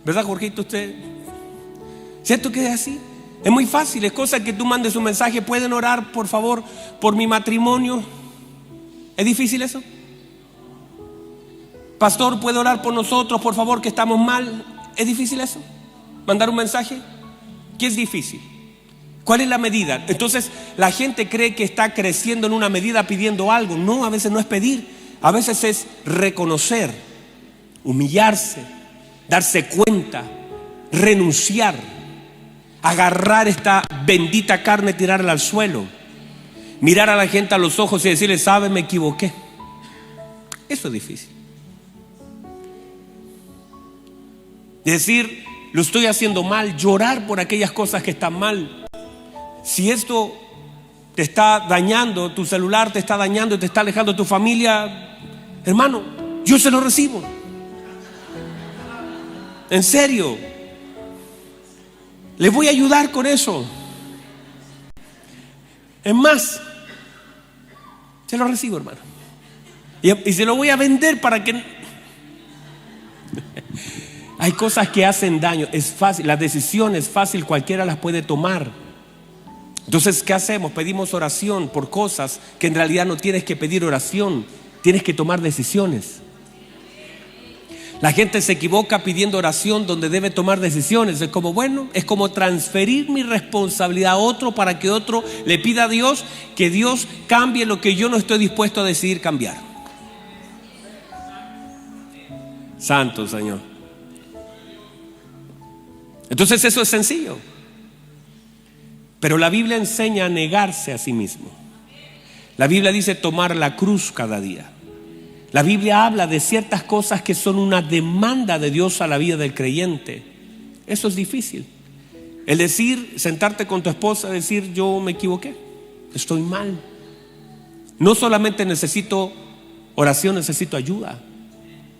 ¿Verdad, Jorgito? ¿Usted? ¿Cierto que es así? Es muy fácil, es cosa que tú mandes un mensaje, ¿pueden orar por favor por mi matrimonio? ¿Es difícil eso? Pastor, ¿puede orar por nosotros por favor que estamos mal? ¿Es difícil eso? ¿Mandar un mensaje? ¿Qué es difícil? ¿Cuál es la medida? Entonces la gente cree que está creciendo en una medida pidiendo algo. No, a veces no es pedir, a veces es reconocer, humillarse, darse cuenta, renunciar, agarrar esta bendita carne, tirarla al suelo, mirar a la gente a los ojos y decirle, sabe, me equivoqué. Eso es difícil. Decir, lo estoy haciendo mal, llorar por aquellas cosas que están mal. Si esto te está dañando, tu celular te está dañando y te está alejando de tu familia, hermano, yo se lo recibo. En serio, les voy a ayudar con eso. Es más, se lo recibo, hermano, y se lo voy a vender para que... Hay cosas que hacen daño, es fácil, la decisión es fácil, cualquiera las puede tomar. Entonces, ¿qué hacemos? Pedimos oración por cosas que en realidad no tienes que pedir oración, tienes que tomar decisiones. La gente se equivoca pidiendo oración donde debe tomar decisiones. Es como transferir mi responsabilidad a otro para que otro le pida a Dios que Dios cambie lo que yo no estoy dispuesto a decidir cambiar. Santo Señor. Entonces eso es sencillo. Pero la Biblia enseña a negarse a sí mismo. La Biblia dice tomar la cruz cada día. La Biblia habla de ciertas cosas que son una demanda de Dios a la vida del creyente. Eso es difícil. El decir, sentarte con tu esposa, decir yo me equivoqué, estoy mal. No solamente necesito oración, necesito ayuda.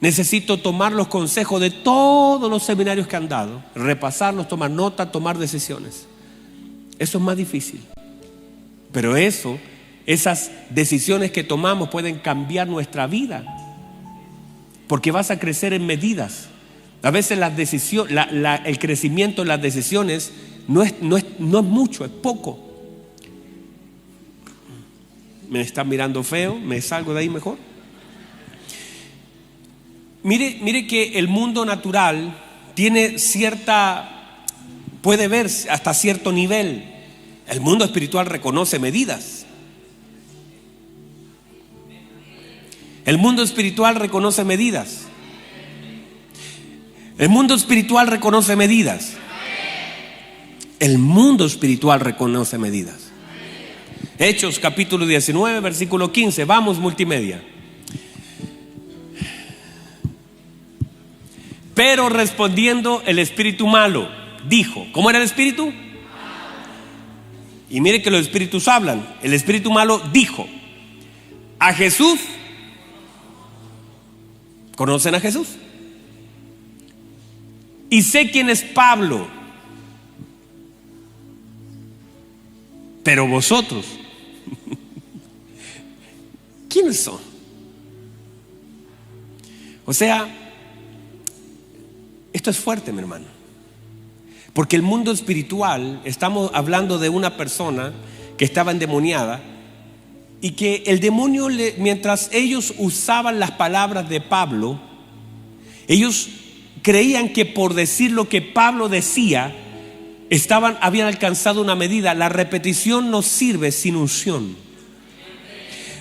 Necesito tomar los consejos de todos los seminarios que han dado, repasarlos, tomar nota, tomar decisiones. Eso es más difícil. Pero esas decisiones que tomamos pueden cambiar nuestra vida, porque vas a crecer en medidas. A veces el crecimiento en las decisiones no es mucho, es poco. ¿Me están mirando feo? ¿Me salgo de ahí mejor? Mire que el mundo natural tiene puede ver hasta cierto nivel. El mundo espiritual reconoce medidas. El mundo espiritual reconoce medidas. El mundo espiritual reconoce medidas. El mundo espiritual reconoce medidas. Hechos capítulo 19, versículo 15. Vamos, multimedia. Pero respondiendo el espíritu malo, dijo, ¿cómo era el espíritu? Y mire que los espíritus hablan. El espíritu malo dijo, a Jesús, ¿conocen a Jesús? Y sé quién es Pablo, pero vosotros, ¿quiénes son? O sea, esto es fuerte, mi hermano, porque el mundo espiritual, estamos hablando de una persona que estaba endemoniada y que el demonio, mientras ellos usaban las palabras de Pablo, ellos creían que por decir lo que Pablo decía, habían alcanzado una medida. La repetición no sirve sin unción.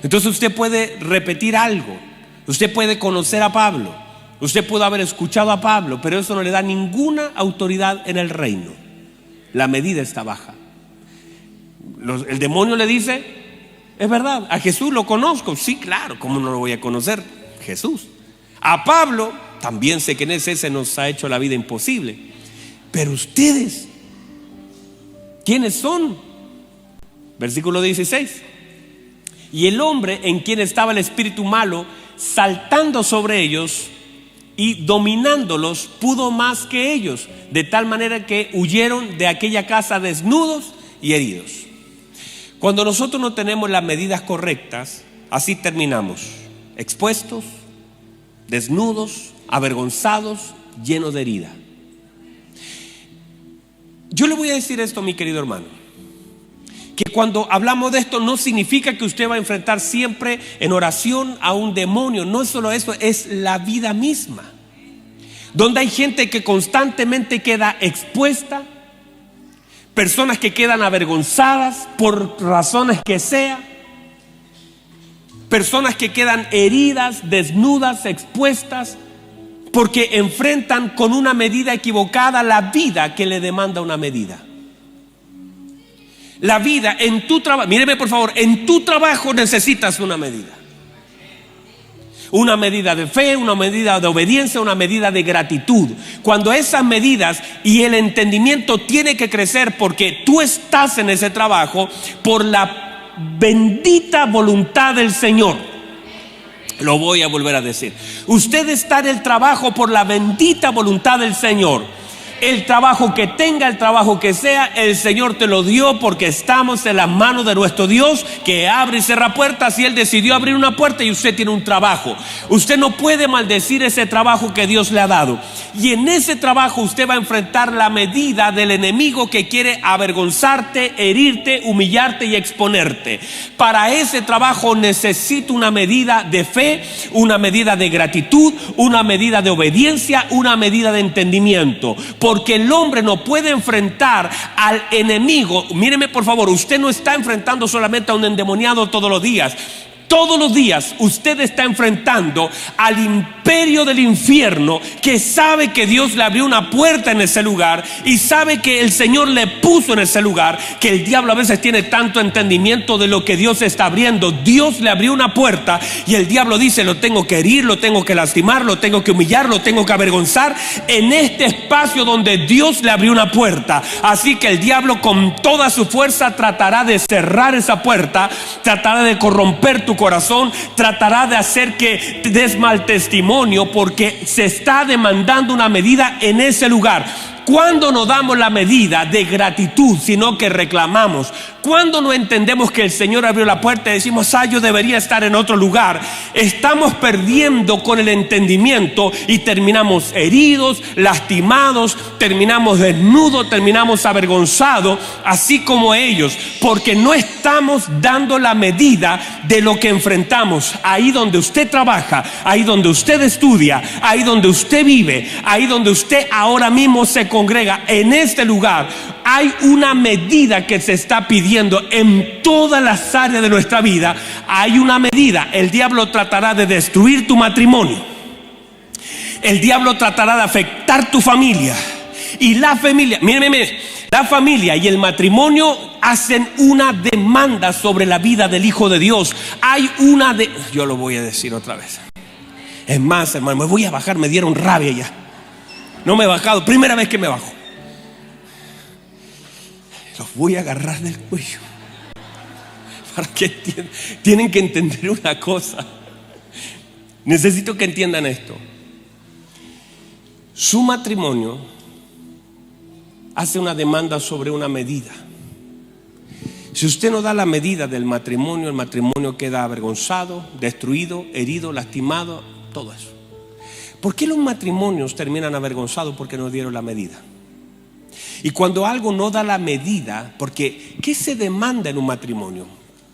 Entonces usted puede repetir algo, usted puede conocer a Pablo, usted pudo haber escuchado a Pablo, pero eso no le da ninguna autoridad en el reino. La medida está baja. El demonio le dice, es verdad, a Jesús lo conozco. Sí, claro, ¿cómo no lo voy a conocer? Jesús. A Pablo también sé quién es, ese nos ha hecho la vida imposible. Pero ustedes, ¿quiénes son? Versículo 16. Y el hombre en quien estaba el espíritu malo, saltando sobre ellos y dominándolos, pudo más que ellos, de tal manera que huyeron de aquella casa desnudos y heridos. Cuando nosotros no tenemos las medidas correctas, así terminamos: expuestos, desnudos, avergonzados, llenos de herida. Yo le voy a decir esto, mi querido hermano, que cuando hablamos de esto no significa que usted va a enfrentar siempre en oración a un demonio. No es solo eso, es la vida misma, donde hay gente que constantemente queda expuesta, personas que quedan avergonzadas por razones que sea, personas que quedan heridas, desnudas, expuestas, porque enfrentan con una medida equivocada la vida que le demanda una medida. La vida en tu trabajo, míreme por favor, en tu trabajo necesitas una medida. Una medida de fe, una medida de obediencia, una medida de gratitud. Cuando esas medidas y el entendimiento tiene que crecer porque tú estás en ese trabajo por la bendita voluntad del Señor. Lo voy a volver a decir. Usted está en el trabajo por la bendita voluntad del Señor. El trabajo que tenga, el trabajo que sea, el Señor te lo dio porque estamos en las manos de nuestro Dios, que abre y cierra puertas, y Él decidió abrir una puerta y usted tiene un trabajo. Usted no puede maldecir ese trabajo que Dios le ha dado. Y en ese trabajo usted va a enfrentar la medida del enemigo que quiere avergonzarte, herirte, humillarte y exponerte. Para ese trabajo necesita una medida de fe, una medida de gratitud, una medida de obediencia, una medida de entendimiento. Porque el hombre no puede enfrentar al enemigo. Míreme por favor, usted no está enfrentando solamente a un endemoniado todos los días. Todos los días usted está enfrentando al imperio del infierno, que sabe que Dios le abrió una puerta en ese lugar y sabe que el Señor le puso en ese lugar, que el diablo a veces tiene tanto entendimiento de lo que Dios está abriendo. Dios le abrió una puerta y el diablo dice: lo tengo que herir, lo tengo que lastimar, lo tengo que humillar, lo tengo que avergonzar en este espacio donde Dios le abrió una puerta. Así que el diablo con toda su fuerza tratará de cerrar esa puerta, tratará de corromper tu corazón, tratará de hacer que des mal testimonio, porque se está demandando una medida en ese lugar. Cuando no damos la medida de gratitud, sino que reclamamos. Cuando no entendemos que el Señor abrió la puerta y decimos, yo debería estar en otro lugar. Estamos perdiendo con el entendimiento y terminamos heridos, lastimados, terminamos desnudos, terminamos avergonzados, así como ellos, porque no estamos dando la medida de lo que enfrentamos. Ahí donde usted trabaja, ahí donde usted estudia, ahí donde usted vive, ahí donde usted ahora mismo se congrega, en este lugar hay una medida que se está pidiendo en todas las áreas de nuestra vida. Hay una medida. El diablo tratará de destruir tu matrimonio. El diablo tratará de afectar tu familia. Y la familia, mire, la familia y el matrimonio hacen una demanda sobre la vida del Hijo de Dios. Yo lo voy a decir otra vez. Es más, hermano, me voy a bajar, me dieron rabia ya. No me he bajado, primera vez que me bajo. Los voy a agarrar del cuello para que entiendan. Tienen que entender una cosa. Necesito que entiendan esto. Su matrimonio hace una demanda sobre una medida. Si usted no da la medida del matrimonio, el matrimonio queda avergonzado, destruido, herido, lastimado, todo eso. ¿Por qué los matrimonios terminan avergonzados? Porque no dieron la medida. Y cuando algo no da la medida, porque ¿qué se demanda en un matrimonio?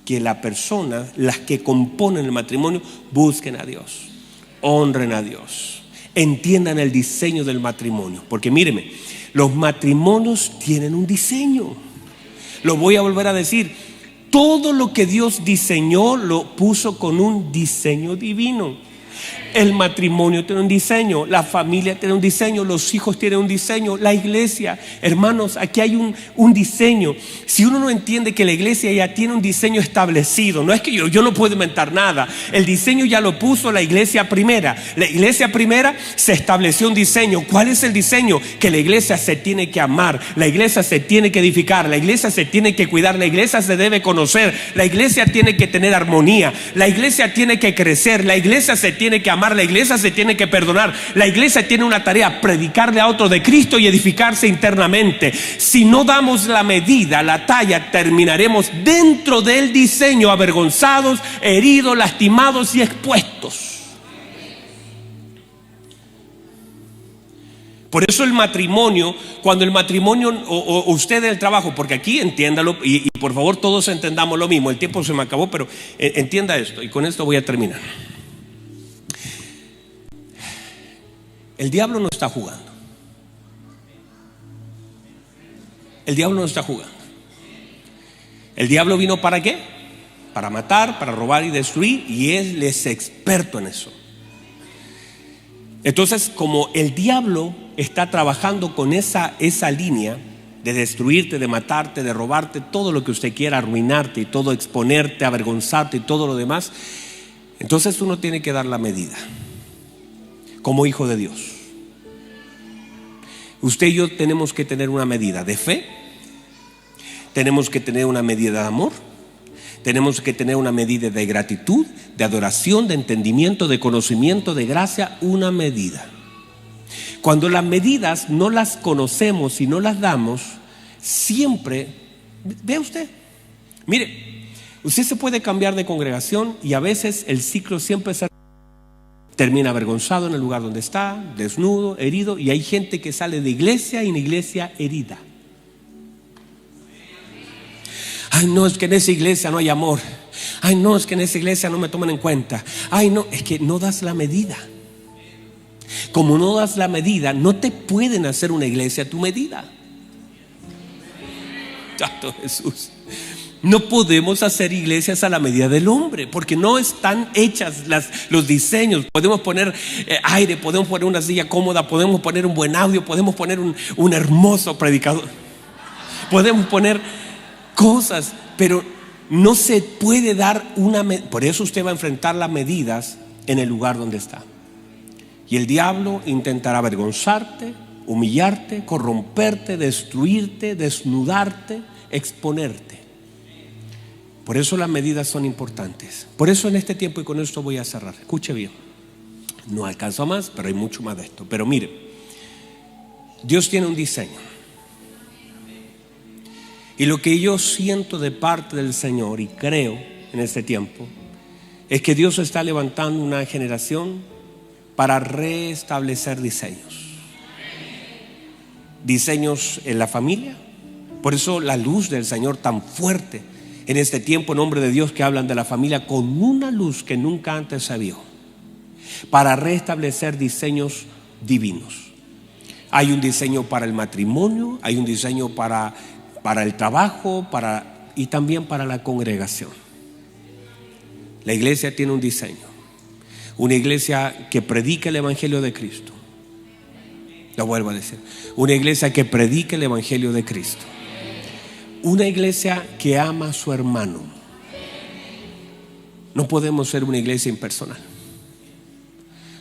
Que la persona, las que componen el matrimonio, busquen a Dios, honren a Dios, entiendan el diseño del matrimonio. Porque míreme, los matrimonios tienen un diseño. Lo voy a volver a decir. Todo lo que Dios diseñó lo puso con un diseño divino. El matrimonio tiene un diseño, la familia tiene un diseño, los hijos tienen un diseño, la iglesia, hermanos, aquí hay un diseño. Si uno no entiende que la iglesia ya tiene un diseño establecido, no es que yo no puedo inventar nada, el diseño ya lo puso la iglesia primera. La iglesia primera se estableció un diseño. ¿Cuál es el diseño? Que la iglesia se tiene que amar, la iglesia se tiene que edificar, la iglesia se tiene que cuidar, la iglesia se debe conocer, la iglesia tiene que tener armonía, la iglesia tiene que crecer, la iglesia se tiene que amar, la iglesia se tiene que perdonar, la iglesia tiene una tarea: predicarle a otros de Cristo y edificarse internamente. Si no damos la medida, la talla, terminaremos dentro del diseño avergonzados, heridos, lastimados y expuestos. Por eso el matrimonio, cuando el matrimonio o usted del trabajo, porque aquí entiéndalo y por favor todos entendamos lo mismo. El tiempo se me acabó, pero entienda esto y con esto voy a terminar. El diablo no está jugando. El diablo no está jugando. El diablo vino ¿para qué? Para matar, para robar y destruir, y él es experto en eso. Entonces, como el diablo está trabajando con esa línea de destruirte, de matarte, de robarte, todo lo que usted quiera, arruinarte y todo, exponerte, avergonzarte y todo lo demás, entonces uno tiene que dar la medida como hijo de Dios. Usted y yo tenemos que tener una medida de fe, tenemos que tener una medida de amor, tenemos que tener una medida de gratitud, de adoración, de entendimiento, de conocimiento, de gracia, una medida. Cuando las medidas no las conocemos y no las damos, siempre, vea usted, mire, usted se puede cambiar de congregación y a veces el ciclo siempre se termina avergonzado en el lugar donde está, desnudo, herido, y hay gente que sale de iglesia y en iglesia herida. Ay, no, es que en esa iglesia no hay amor. Ay, no, es que en esa iglesia no me toman en cuenta. Ay, no, es que no das la medida. Como no das la medida, no te pueden hacer una iglesia a tu medida. Santo Jesús. No podemos hacer iglesias a la medida del hombre, porque no están hechas los diseños. Podemos poner aire, podemos poner una silla cómoda, podemos poner un buen audio, podemos poner un hermoso predicador, podemos poner cosas, pero no se puede dar una medida. Por eso usted va a enfrentar las medidas en el lugar donde está. Y el diablo intentará avergonzarte, humillarte, corromperte, destruirte, desnudarte, exponerte. Por eso las medidas son importantes. Por eso en este tiempo, y con esto voy a cerrar, escuche bien, no alcanzo más, pero hay mucho más de esto. Pero mire, Dios tiene un diseño. Y lo que yo siento de parte del Señor y creo en este tiempo es que Dios está levantando una generación para restablecer diseños. Diseños en la familia. Por eso la luz del Señor tan fuerte en este tiempo, en nombre de Dios, que hablan de la familia con una luz que nunca antes se vio, para restablecer diseños divinos. Hay un diseño para el matrimonio, hay un diseño para el trabajo, y también para la congregación. La iglesia tiene un diseño, una iglesia que predica el evangelio de Cristo. Lo vuelvo a decir, una iglesia que predica el evangelio de Cristo, una iglesia que ama a su hermano. No podemos ser una iglesia impersonal.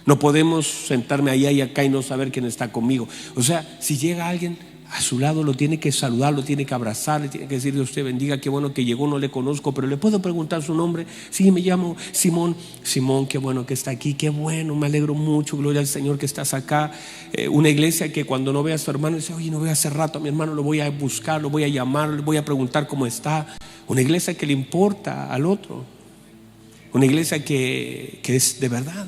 No podemos sentarme allá y acá y no saber quién está conmigo. O sea, si llega alguien a su lado, lo tiene que saludar, lo tiene que abrazar, le tiene que decir: Dios te bendiga, qué bueno que llegó, no le conozco, pero le puedo preguntar su nombre. Sí, me llamo Simón. Simón, qué bueno que está aquí, qué bueno, me alegro mucho, gloria al Señor que estás acá. Una iglesia que cuando no ve a su hermano dice: oye, no veo hace rato a mi hermano, lo voy a buscar, lo voy a llamar, le voy a preguntar cómo está. Una iglesia que le importa al otro. Una iglesia que es de verdad,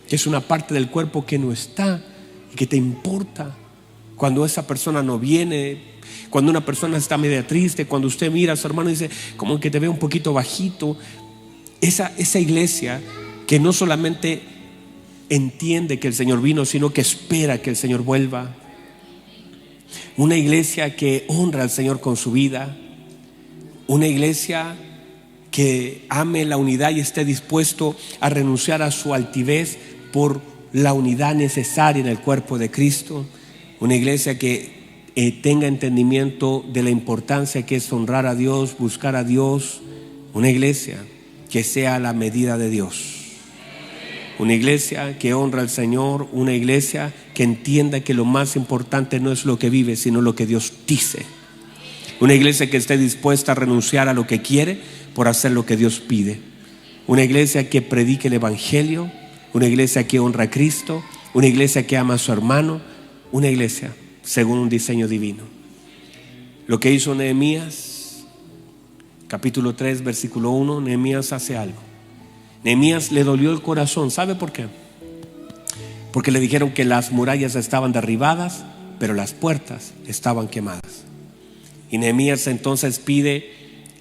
que es una parte del cuerpo que no está y que te importa. Cuando esa persona no viene, cuando una persona está media triste, cuando usted mira a su hermano y dice: como que te ve un poquito bajito. Esa iglesia que no solamente entiende que el Señor vino, sino que espera que el Señor vuelva. Una iglesia que honra al Señor con su vida. Una iglesia que ame la unidad y esté dispuesto a renunciar a su altivez por la unidad necesaria en el cuerpo de Cristo. Una iglesia que tenga entendimiento de la importancia que es honrar a Dios, buscar a Dios. Una iglesia que sea a la medida de Dios. Una iglesia que honra al Señor. Una iglesia que entienda que lo más importante no es lo que vive, sino lo que Dios dice. Una iglesia que esté dispuesta a renunciar a lo que quiere por hacer lo que Dios pide. Una iglesia que predique el evangelio. Una iglesia que honra a Cristo. Una iglesia que ama a su hermano. Una iglesia según un diseño divino. Lo que hizo Nehemías, capítulo 3, versículo 1, Nehemías hace algo. Nehemías le dolió el corazón. ¿Sabe por qué? Porque le dijeron que las murallas estaban derribadas, pero las puertas estaban quemadas. Y Nehemías entonces pide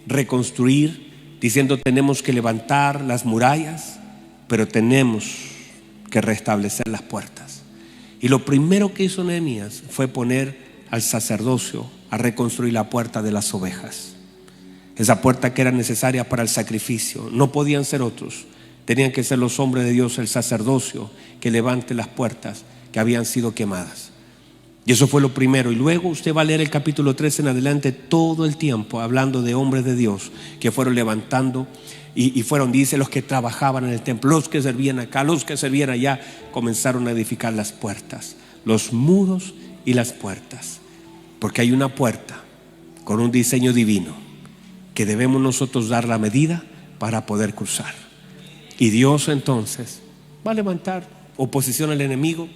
reconstruir, diciendo: tenemos que levantar las murallas, pero tenemos que restablecer las puertas. Y lo primero que hizo Nehemías fue poner al sacerdocio a reconstruir la puerta de las ovejas. Esa puerta que era necesaria para el sacrificio. No podían ser otros, tenían que ser los hombres de Dios, el sacerdocio, que levante las puertas que habían sido quemadas. Y eso fue lo primero. Y luego usted va a leer el capítulo 3 en adelante todo el tiempo hablando de hombres de Dios que fueron levantando y fueron, dice, los que trabajaban en el templo, los que servían acá, los que servían allá, comenzaron a edificar las puertas, los muros y las puertas. Porque hay una puerta con un diseño divino que debemos nosotros dar la medida para poder cruzar. Y Dios entonces va a levantar oposición al enemigo.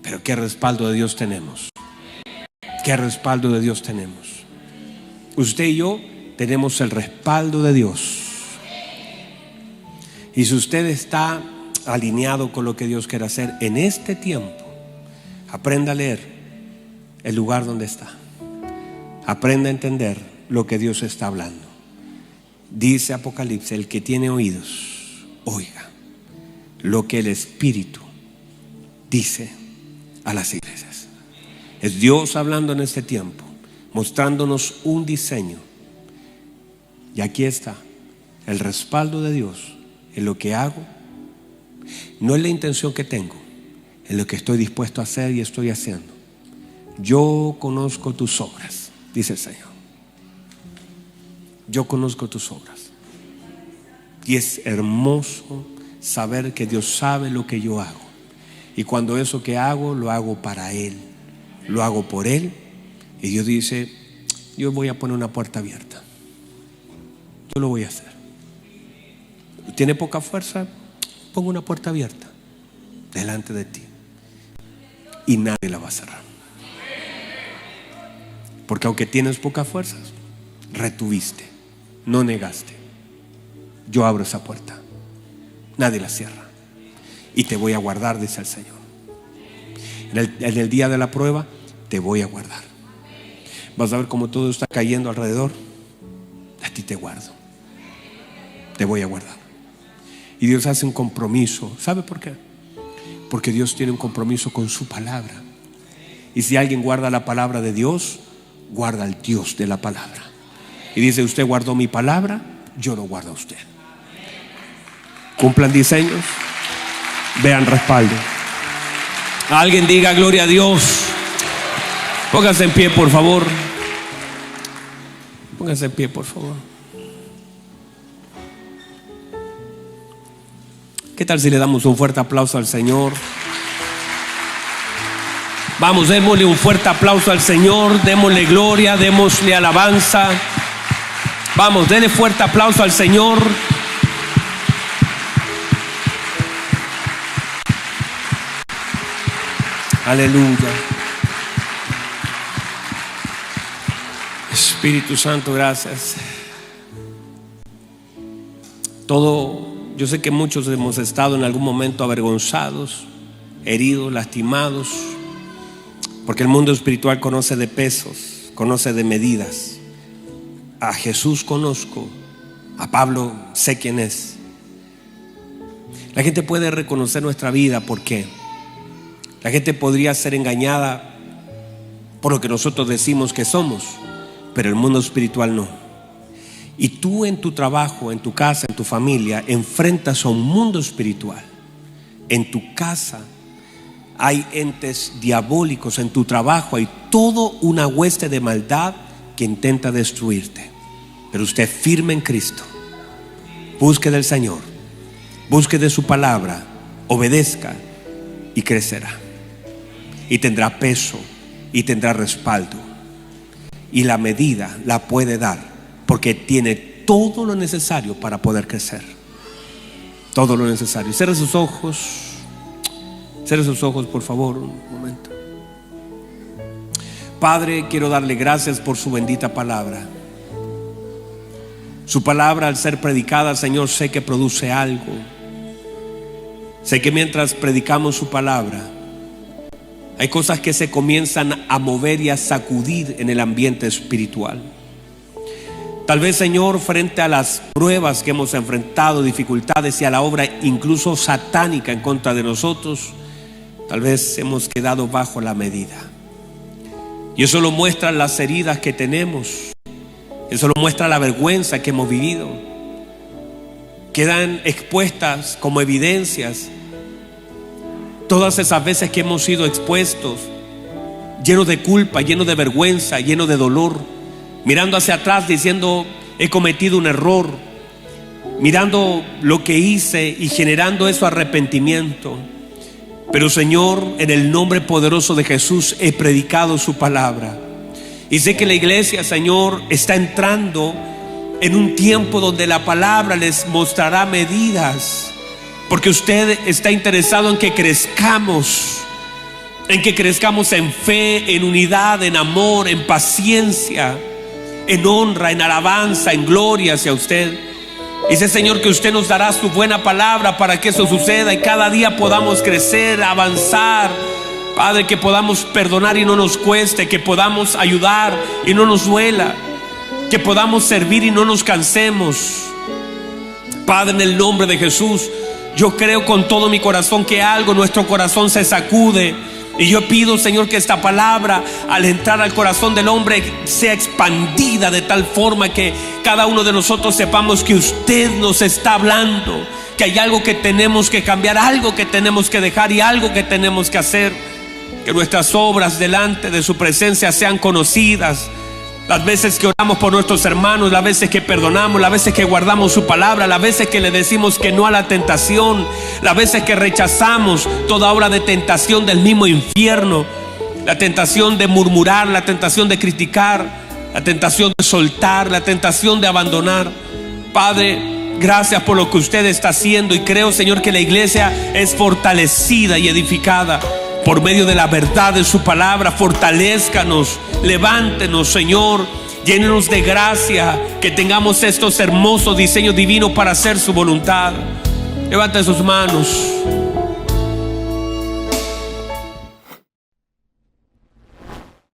Pero qué respaldo de Dios tenemos. Qué respaldo de Dios tenemos. Usted y yo tenemos el respaldo de Dios. Y si usted está alineado con lo que Dios quiere hacer en este tiempo, aprenda a leer el lugar donde está. Aprenda a entender lo que Dios está hablando. Dice Apocalipsis: el que tiene oídos, oiga lo que el Espíritu dice a las iglesias. Es Dios hablando en este tiempo, mostrándonos un diseño. Y aquí está el respaldo de Dios en lo que hago. No es la intención que tengo, es lo que estoy dispuesto a hacer y estoy haciendo. Yo conozco tus obras, dice el Señor. Yo conozco tus obras. Y es hermoso saber que Dios sabe lo que yo hago. Y cuando eso que hago, lo hago para Él, lo hago por Él. Y Dios dice: yo voy a poner una puerta abierta. Yo lo voy a hacer. ¿Tiene poca fuerza? Pongo una puerta abierta delante de ti y nadie la va a cerrar. Porque aunque tienes pocas fuerzas, retuviste, no negaste. Yo abro esa puerta, nadie la cierra, y te voy a guardar, dice el Señor. En el día de la prueba te voy a guardar. Vas a ver cómo todo está cayendo alrededor. A ti te guardo, te voy a guardar. Y Dios hace un compromiso. ¿Sabe por qué? Porque Dios tiene un compromiso con su palabra. Y si alguien guarda la palabra de Dios, guarda al Dios de la palabra. Y dice: usted guardó mi palabra, yo lo guardo a usted. Cumplan diseños, vean respaldo. Alguien diga gloria a Dios. Póngase en pie, por favor. Póngase en pie, por favor. ¿Qué tal si le damos un fuerte aplauso al Señor? Vamos, démosle un fuerte aplauso al Señor. Démosle gloria, démosle alabanza. Vamos, denle fuerte aplauso al Señor. Aleluya. Espíritu Santo, gracias. Yo sé que muchos hemos estado en algún momento avergonzados, heridos, lastimados, porque el mundo espiritual conoce de pesos, conoce de medidas. A Jesús conozco, a Pablo sé quién es. La gente puede reconocer nuestra vida. ¿Por qué? La gente podría ser engañada por lo que nosotros decimos que somos, pero el mundo espiritual no. Y tú en tu trabajo, en tu casa, en tu familia, enfrentas a un mundo espiritual. En tu casa hay entes diabólicos, en tu trabajo hay toda una hueste de maldad que intenta destruirte. Pero usted firme en Cristo, busque del Señor, busque de su palabra, obedezca y crecerá. Y tendrá peso y tendrá respaldo. Y la medida la puede dar, porque tiene todo lo necesario para poder crecer. Todo lo necesario. Cierre sus ojos. Cierre sus ojos, por favor, un momento. Padre, quiero darle gracias por su bendita palabra. Su palabra, al ser predicada, Señor, sé que produce algo. Sé que mientras predicamos su palabra, hay cosas que se comienzan a mover y a sacudir en el ambiente espiritual. Tal vez, Señor, frente a las pruebas que hemos enfrentado, dificultades y a la obra incluso satánica en contra de nosotros, tal vez hemos quedado bajo la medida. Y eso lo muestran las heridas que tenemos. Eso lo muestra la vergüenza que hemos vivido. Quedan expuestas como evidencias todas esas veces que hemos sido expuestos, llenos de culpa, llenos de vergüenza, llenos de dolor, mirando hacia atrás diciendo: he cometido un error, mirando lo que hice y generando eso arrepentimiento. Pero, Señor, en el nombre poderoso de Jesús he predicado su palabra. Y sé que la iglesia, Señor, está entrando en un tiempo donde la palabra les mostrará medidas, porque usted está interesado en que crezcamos, en fe, en unidad, en amor, en paciencia, en honra, en alabanza, en gloria hacia usted. Dice, Señor, que usted nos dará su buena palabra para que eso suceda y cada día podamos crecer, avanzar. Padre, que podamos perdonar y no nos cueste, que podamos ayudar y no nos duela, que podamos servir y no nos cansemos. Padre, en el nombre de Jesús, yo creo con todo mi corazón que algo en nuestro corazón se sacude. Y yo pido, Señor, que esta palabra, al entrar al corazón del hombre, sea expandida de tal forma que cada uno de nosotros sepamos que usted nos está hablando, que hay algo que tenemos que cambiar, algo que tenemos que dejar y algo que tenemos que hacer. Que nuestras obras delante de su presencia sean conocidas. Las veces que oramos por nuestros hermanos, las veces que perdonamos, las veces que guardamos su palabra, las veces que le decimos que no a la tentación, las veces que rechazamos toda obra de tentación del mismo infierno, la tentación de murmurar, la tentación de criticar, la tentación de soltar, la tentación de abandonar. Padre, gracias por lo que usted está haciendo, y creo, Señor, que la iglesia es fortalecida y edificada. por medio de la verdad de su palabra. Fortalézcanos, levántenos, Señor, llénenos de gracia, que tengamos estos hermosos diseños divinos para hacer su voluntad. Levante sus manos.